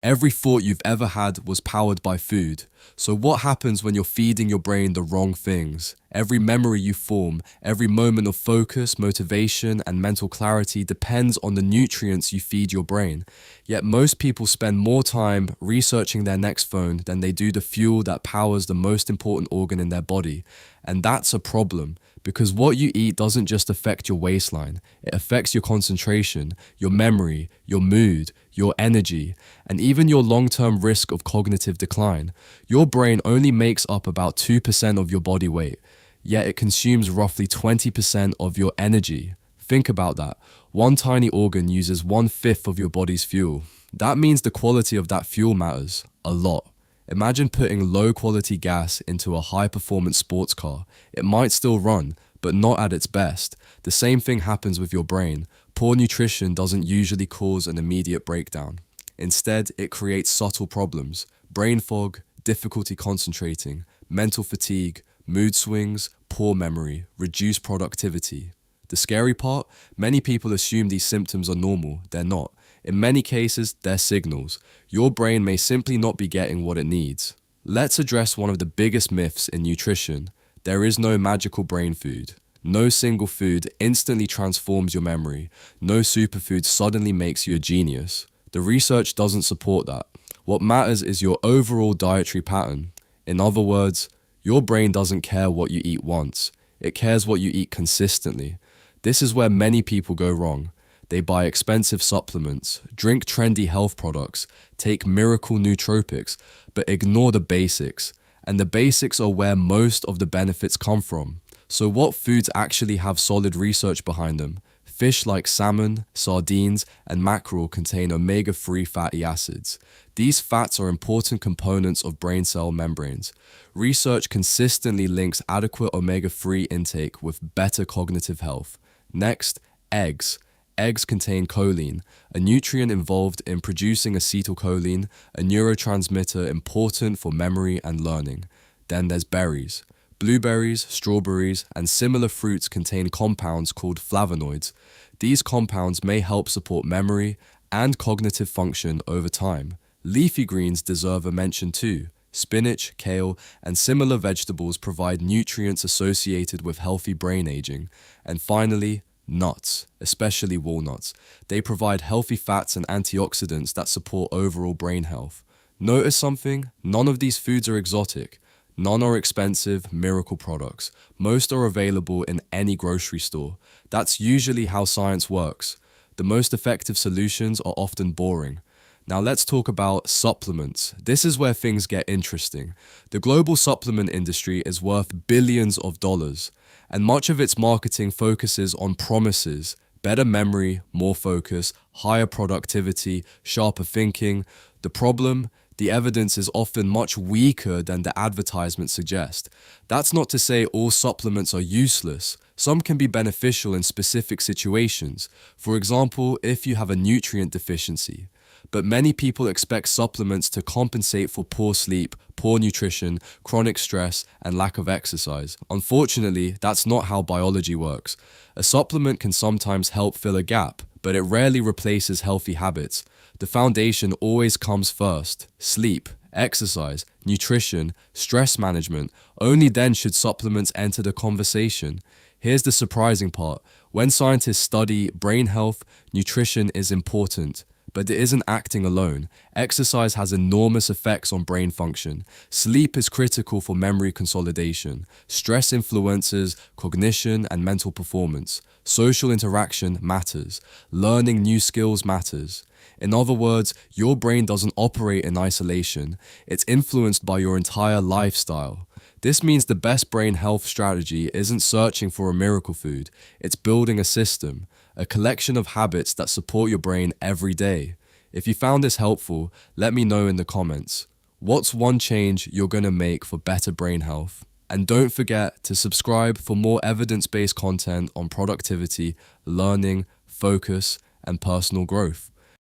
Every thought you've ever had was powered by food. So what happens when you're feeding your brain the wrong things? Every memory you form, every moment of focus, motivation, and mental clarity depends on the nutrients you feed your brain. Yet most people spend more time researching their next phone than they do the fuel that powers the most important organ in their body. And that's a problem, because what you eat doesn't just affect your waistline, it affects your concentration, your memory, your mood, your energy, and even your long-term risk of cognitive decline. Your brain only makes up about 2% of your body weight, yet it consumes roughly 20% of your energy. Think about that. One tiny organ uses 1/5 of your body's fuel. That means the quality of that fuel matters a lot. Imagine putting low-quality gas into a high-performance sports car. It might still run, but not at its best. The same thing happens with your brain. Poor nutrition doesn't usually cause an immediate breakdown. Instead, it creates subtle problems: brain fog, difficulty concentrating, mental fatigue, mood swings, poor memory, reduced productivity. The scary part? Many people assume these symptoms are normal. They're not. In many cases, they're signals. Your brain may simply not be getting what it needs. Let's address one of the biggest myths in nutrition. There is no magical brain food. No single food instantly transforms your memory. No superfood suddenly makes you a genius. The research doesn't support that. What matters is your overall dietary pattern. In other words, your brain doesn't care what you eat once. It cares what you eat consistently. This is where many people go wrong. They buy expensive supplements, drink trendy health products, take miracle nootropics, but ignore the basics. And the basics are where most of the benefits come from. So what foods actually have solid research behind them? Fish like salmon, sardines, and mackerel contain omega-3 fatty acids. These fats are important components of brain cell membranes. Research consistently links adequate omega-3 intake with better cognitive health. Next, eggs. Eggs contain choline, a nutrient involved in producing acetylcholine, a neurotransmitter important for memory and learning. Then there's berries. Blueberries, strawberries, and similar fruits contain compounds called flavonoids. These compounds may help support memory and cognitive function over time. Leafy greens deserve a mention too. Spinach, kale, and similar vegetables provide nutrients associated with healthy brain aging. And finally, nuts, especially walnuts. They provide healthy fats and antioxidants that support overall brain health. Notice something? None of these foods are exotic. None are expensive miracle products. Most are available in any grocery store. That's usually how science works. The most effective solutions are often boring. Now let's talk about supplements. This is where things get interesting. The global supplement industry is worth billions of dollars, and much of its marketing focuses on promises: better memory, more focus, higher productivity, sharper thinking. The problem? The evidence is often much weaker than the advertisements suggest. That's not to say all supplements are useless. Some can be beneficial in specific situations. For example, if you have a nutrient deficiency. But many people expect supplements to compensate for poor sleep, poor nutrition, chronic stress, and lack of exercise. Unfortunately, that's not how biology works. A supplement can sometimes help fill a gap, but it rarely replaces healthy habits. The foundation always comes first: sleep, exercise, nutrition, stress management. Only then should supplements enter the conversation. Here's the surprising part. When scientists study brain health, nutrition is important. But it isn't acting alone. Exercise has enormous effects on brain function. Sleep is critical for memory consolidation. Stress influences cognition and mental performance. Social interaction matters. Learning new skills matters. In other words, your brain doesn't operate in isolation. It's influenced by your entire lifestyle. This means the best brain health strategy isn't searching for a miracle food. It's building a system, a collection of habits that support your brain every day. If you found this helpful, let me know in the comments. What's one change you're going to make for better brain health? And don't forget to subscribe for more evidence-based content on productivity, learning, focus, and personal growth.